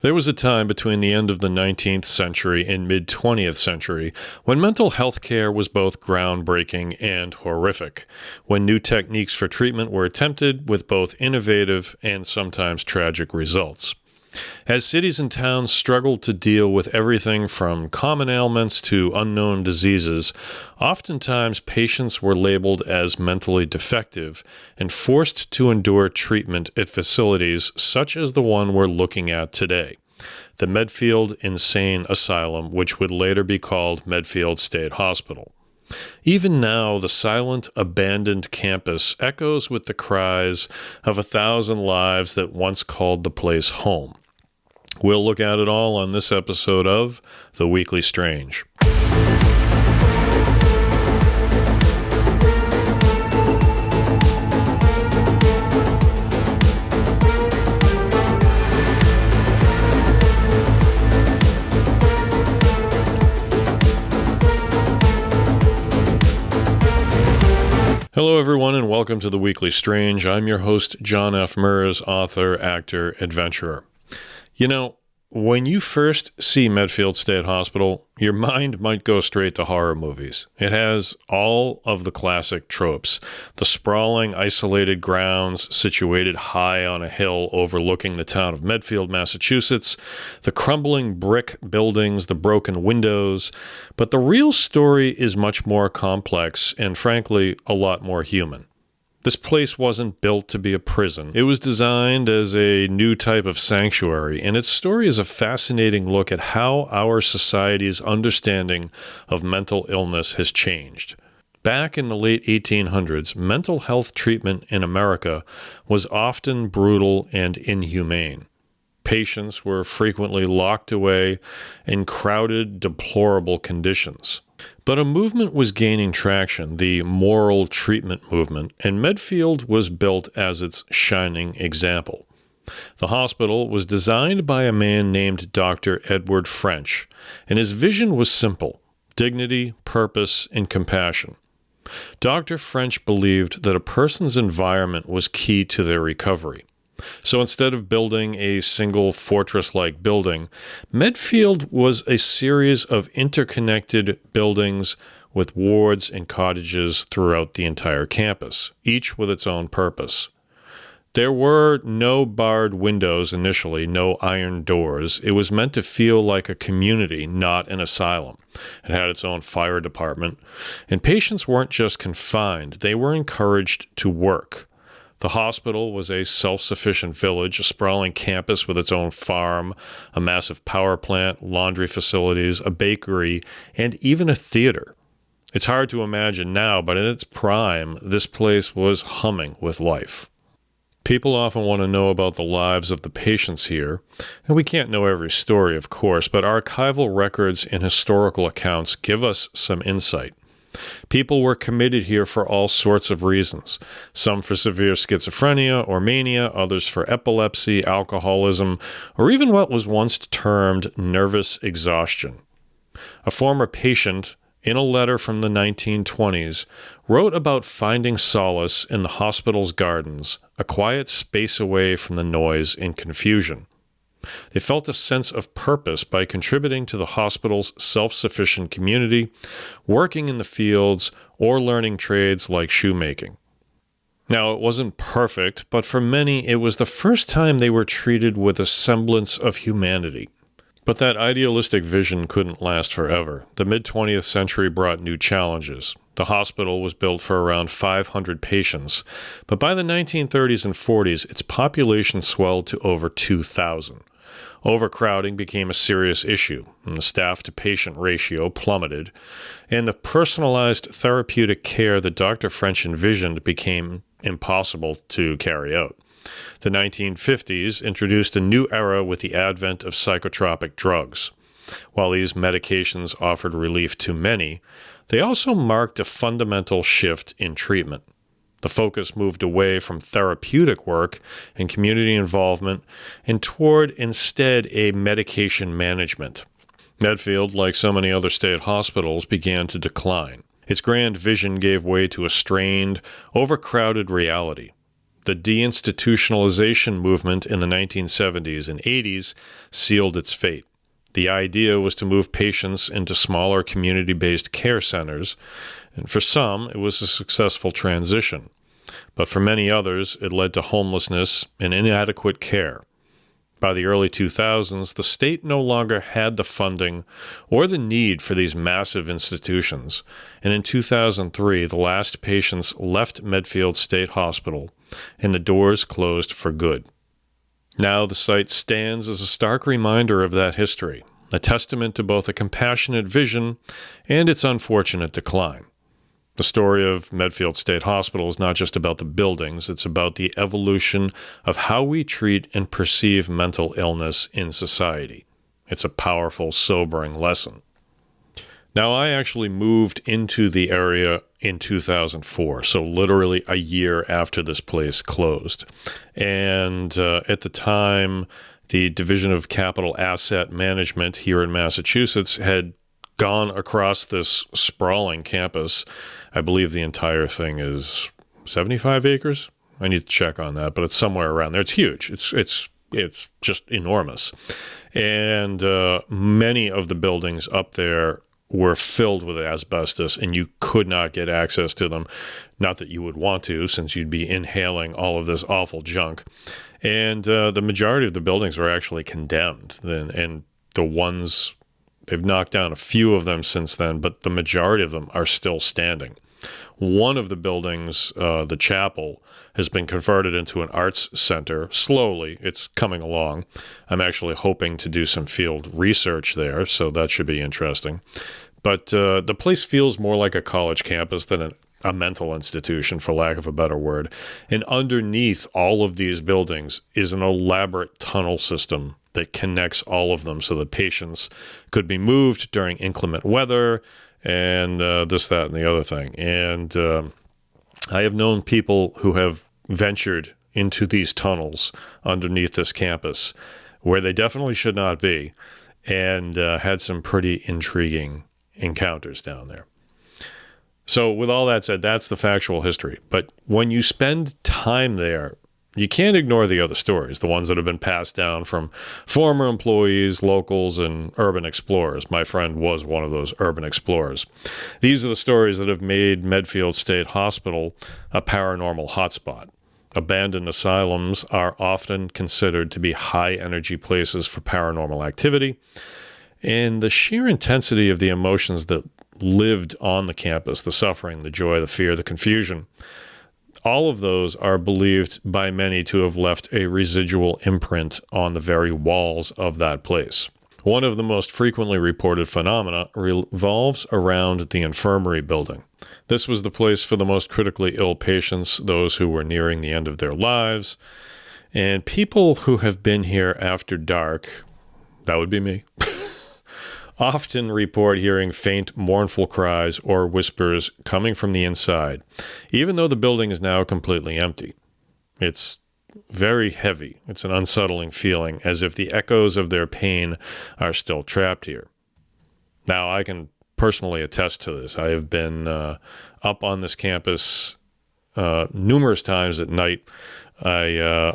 There was a time between the end of the 19th century and mid-20th century when mental health care was both groundbreaking and horrific, when new techniques for treatment were attempted with both innovative and sometimes tragic results. As cities and towns struggled to deal with everything from common ailments to unknown diseases, oftentimes patients were labeled as mentally defective and forced to endure treatment at facilities such as the one we're looking at today, the Medfield Insane Asylum, which would later be called Medfield State Hospital. Even now, the silent, abandoned campus echoes with the cries of 1,000 lives that once called the place home. We'll look at it all on this episode of The Weekly Strange. Hello, everyone, and welcome to The Weekly Strange. I'm your host, John F. Murs, author, actor, adventurer. You know, when you first see Medfield State Hospital, your mind might go straight to horror movies. It has all of the classic tropes. The sprawling, isolated grounds situated high on a hill overlooking the town of Medfield, Massachusetts, the crumbling brick buildings, the broken windows. But the real story is much more complex and, frankly, a lot more human. This place wasn't built to be a prison. It was designed as a new type of sanctuary, and its story is a fascinating look at how our society's understanding of mental illness has changed. Back in the late 1800s, mental health treatment in America was often brutal and inhumane. Patients were frequently locked away in crowded, deplorable conditions. But a movement was gaining traction, the moral treatment movement, and Medfield was built as its shining example. The hospital was designed by a man named Dr. Edward French, and his vision was simple: dignity, purpose, and compassion. Dr. French believed that a person's environment was key to their recovery. So instead of building a single fortress-like building, Medfield was a series of interconnected buildings with wards and cottages throughout the entire campus, each with its own purpose. There were no barred windows initially, no iron doors. It was meant to feel like a community, not an asylum. It had its own fire department, and patients weren't just confined, they were encouraged to work. The hospital was a self-sufficient village, a sprawling campus with its own farm, a massive power plant, laundry facilities, a bakery, and even a theater. It's hard to imagine now, but in its prime, this place was humming with life. People often want to know about the lives of the patients here, and we can't know every story, of course, but archival records and historical accounts give us some insight. People were committed here for all sorts of reasons, some for severe schizophrenia or mania, others for epilepsy, alcoholism, or even what was once termed nervous exhaustion. A former patient, in a letter from the 1920s, wrote about finding solace in the hospital's gardens, a quiet space away from the noise and confusion. They felt a sense of purpose by contributing to the hospital's self-sufficient community, working in the fields, or learning trades like shoemaking. Now, it wasn't perfect, but for many, it was the first time they were treated with a semblance of humanity. But that idealistic vision couldn't last forever. The mid-20th century brought new challenges. The hospital was built for around 500 patients, but by the 1930s and 40s, its population swelled to over 2,000. Overcrowding became a serious issue, and the staff-to-patient ratio plummeted, and the personalized therapeutic care that Dr. French envisioned became impossible to carry out. The 1950s introduced a new era with the advent of psychotropic drugs. While these medications offered relief to many, they also marked a fundamental shift in treatment. The focus moved away from therapeutic work and community involvement and toward instead a medication management. Medfield, like so many other state hospitals, began to decline. Its grand vision gave way to a strained, overcrowded reality. The deinstitutionalization movement in the 1970s and 80s sealed its fate. The idea was to move patients into smaller community-based care centers, and for some, it was a successful transition. But for many others, it led to homelessness and inadequate care. By the early 2000s, the state no longer had the funding or the need for these massive institutions, and in 2003, the last patients left Medfield State Hospital, and the doors closed for good. Now the site stands as a stark reminder of that history, a testament to both a compassionate vision and its unfortunate decline. The story of Medfield State Hospital is not just about the buildings, it's about the evolution of how we treat and perceive mental illness in society. It's a powerful, sobering lesson. Now, I actually moved into the area in 2004, so literally a year after this place closed. And at the time, the Division of Capital Asset Management here in Massachusetts had gone across this sprawling campus. I believe the entire thing is 75 acres. I need to check on that, but it's somewhere around there. It's huge. It's just enormous. And many of the buildings up there were filled with asbestos, and you could not get access to them. Not that you would want to, since you'd be inhaling all of this awful junk. And the majority of the buildings were actually condemned. And the ones, they've knocked down a few of them since then, but the majority of them are still standing. One of the buildings, the chapel, has been converted into an arts center. Slowly, it's coming along. I'm actually hoping to do some field research there, so that should be interesting. But the place feels more like a college campus than a mental institution, for lack of a better word. And underneath all of these buildings is an elaborate tunnel system that connects all of them so that patients could be moved during inclement weather and this, that, and the other thing. And I have known people who have ventured into these tunnels underneath this campus where they definitely should not be, and had some pretty intriguing encounters down there. So with all that said, that's the factual history. But when you spend time there, you can't ignore the other stories, the ones that have been passed down from former employees, locals, and urban explorers. My friend was one of those urban explorers. These are the stories that have made Medfield State Hospital a paranormal hotspot. Abandoned asylums are often considered to be high-energy places for paranormal activity, and the sheer intensity of the emotions that lived on the campus, the suffering, the joy, the fear, the confusion, all of those are believed by many to have left a residual imprint on the very walls of that place. One of the most frequently reported phenomena revolves around the infirmary building. This was the place for the most critically ill patients, those who were nearing the end of their lives, and people who have been here after dark, that would be me, often report hearing faint, mournful cries or whispers coming from the inside, even though the building is now completely empty. It's very heavy. It's an unsettling feeling, as if the echoes of their pain are still trapped here. Now, I can personally attest to this. I have been up on this campus numerous times at night. I,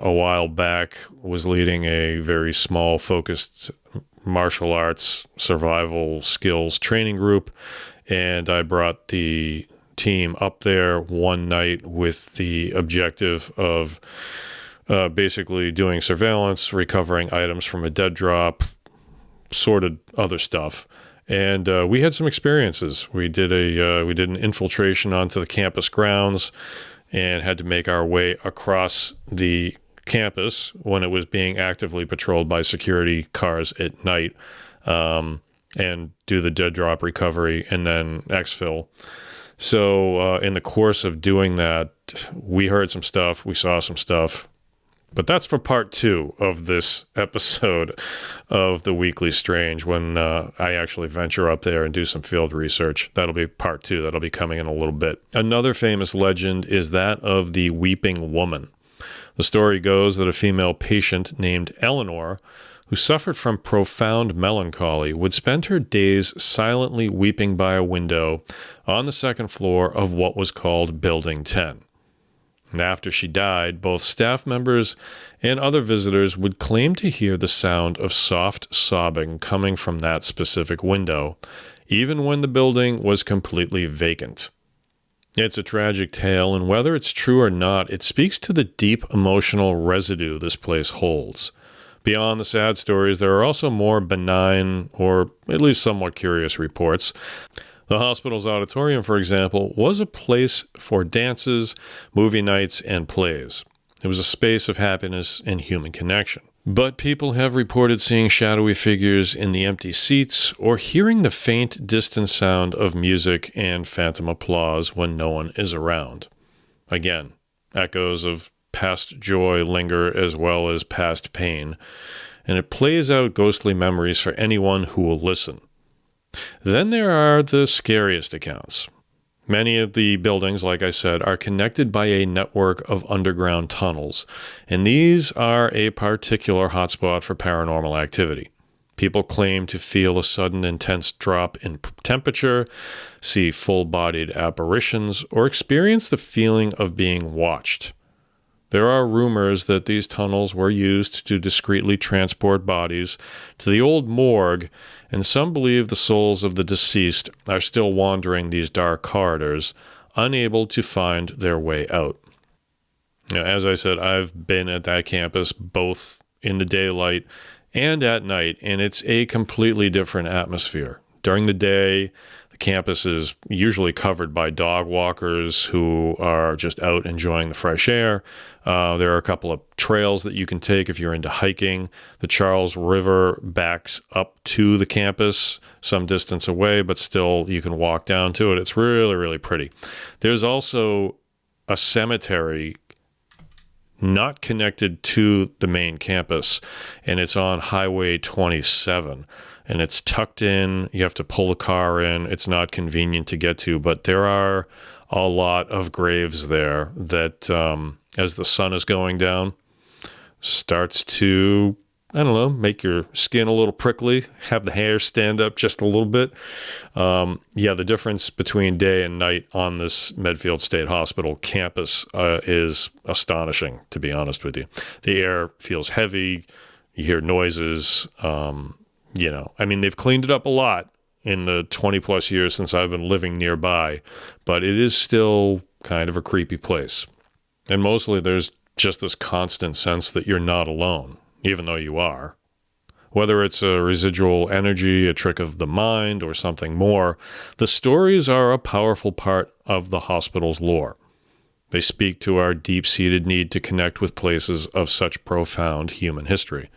a while back, was leading a very small, focused martial arts survival skills training group, and I brought the team up there one night with the objective of basically doing surveillance, recovering items from a dead drop, sorted other stuff. And we had some experiences. We did an infiltration onto the campus grounds and had to make our way across the campus when it was being actively patrolled by security cars at night, and do the dead drop recovery and then exfil. So in the course of doing that, we heard some stuff, we saw some stuff. But that's for part 2 of this episode of the Weekly Strange, when I actually venture up there and do some field research. That'll be part 2. That'll be coming in a little bit. Another famous legend is that of the Weeping Woman. The story goes that a female patient named Eleanor, who suffered from profound melancholy, would spend her days silently weeping by a window on the second floor of what was called Building 10. And after she died, both staff members and other visitors would claim to hear the sound of soft sobbing coming from that specific window, even when the building was completely vacant. It's a tragic tale, and whether it's true or not, it speaks to the deep emotional residue this place holds. Beyond the sad stories, there are also more benign, or at least somewhat curious reports. The hospital's auditorium, for example, was a place for dances, movie nights, and plays. It was a space of happiness and human connection. But people have reported seeing shadowy figures in the empty seats or hearing the faint, distant sound of music and phantom applause when no one is around. Again, echoes of past joy linger as well as past pain, and it plays out ghostly memories for anyone who will listen. Then there are the scariest accounts. Many of the buildings, like I said, are connected by a network of underground tunnels, and these are a particular hotspot for paranormal activity. People claim to feel a sudden intense drop in temperature, see full-bodied apparitions, or experience the feeling of being watched. There are rumors that these tunnels were used to discreetly transport bodies to the old morgue, and some believe the souls of the deceased are still wandering these dark corridors, unable to find their way out. Now, as I said, I've been at that campus both in the daylight and at night, and it's a completely different atmosphere. During the day, the campus is usually covered by dog walkers who are just out enjoying the fresh air. There are a couple of trails that you can take if you're into hiking. The Charles River backs up to the campus some distance away, but still you can walk down to it. It's really, really pretty. There's also a cemetery not connected to the main campus, and it's on Highway 27. And it's tucked in. You have to pull the car in. It's not convenient to get to, but there are a lot of graves there that, as the sun is going down, starts to, I don't know, make your skin a little prickly, have the hair stand up just a little bit. The difference between day and night on this Medfield State Hospital campus is astonishing, to be honest with you. The air feels heavy. You hear noises. They've cleaned it up a lot in the 20 plus years since I've been living nearby, but it is still kind of a creepy place. And mostly there's just this constant sense that you're not alone, even though you are. Whether it's a residual energy, a trick of the mind, or something more, the stories are a powerful part of the hospital's lore. They speak to our deep-seated need to connect with places of such profound human history.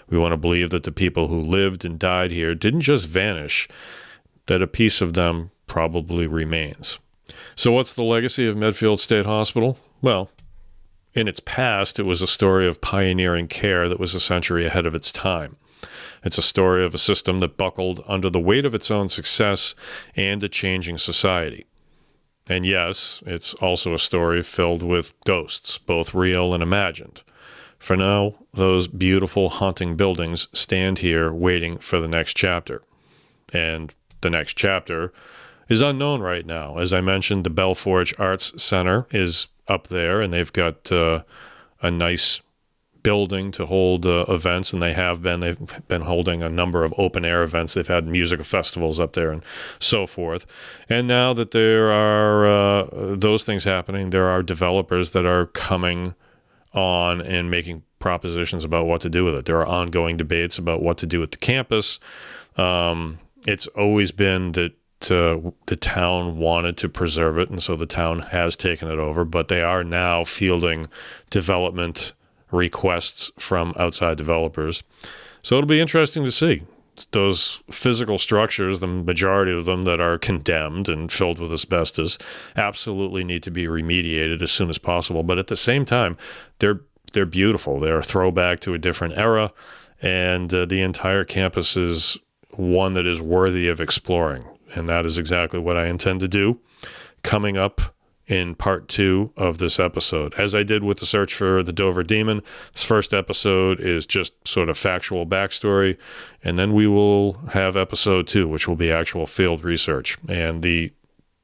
We want to believe that the people who lived and died here didn't just vanish, that a piece of them probably remains. So what's the legacy of Medfield State Hospital? Well, in its past, it was a story of pioneering care that was a century ahead of its time. It's a story of a system that buckled under the weight of its own success and a changing society. And yes, it's also a story filled with ghosts, both real and imagined. For now, those beautiful, haunting buildings stand here waiting for the next chapter. And the next chapter is unknown right now. As I mentioned, the Belforge Arts Center is up there, and they've got a nice building to hold events, and they've been holding a number of open air events. They've had music festivals up there and so forth. And now that there are those things happening, there are developers that are coming on and making propositions about what to do with it. There are ongoing debates about what to do with the campus. It's always been that the town wanted to preserve it, and so the town has taken it over, but they are now fielding development requests from outside developers. So it'll be interesting to see. Those physical structures, the majority of them that are condemned and filled with asbestos, absolutely need to be remediated as soon as possible. But at the same time, they're beautiful. They're a throwback to a different era, and the entire campus is one that is worthy of exploring. And that is exactly what I intend to do coming up in part 2 of this episode. As I did with the search for the Dover Demon, this first episode is just sort of factual backstory, and then we will have episode 2, which will be actual field research. And the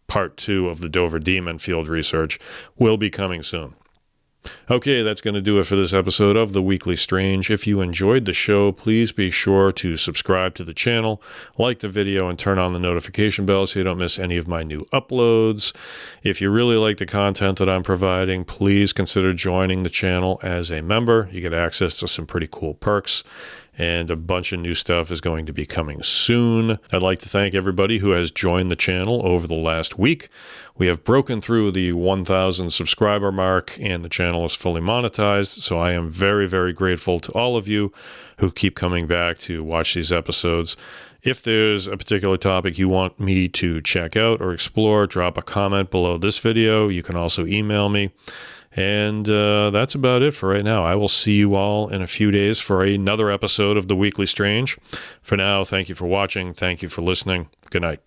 part 2 of the Dover Demon field research will be coming soon. Okay, that's going to do it for this episode of The Weekly Strange. If you enjoyed the show, please be sure to subscribe to the channel, like the video, and turn on the notification bell so you don't miss any of my new uploads. If you really like the content that I'm providing, please consider joining the channel as a member. You get access to some pretty cool perks, and a bunch of new stuff is going to be coming soon. I'd like to thank everybody who has joined the channel over the last week. We have broken through the 1,000 subscriber mark, and the channel is fully monetized, so I am very, very grateful to all of you who keep coming back to watch these episodes. If there's a particular topic you want me to check out or explore, drop a comment below this video. You can also email me. And that's about it for right now. I will see you all in a few days for another episode of The Weekly Strange. For now, thank you for watching. Thank you for listening. Good night.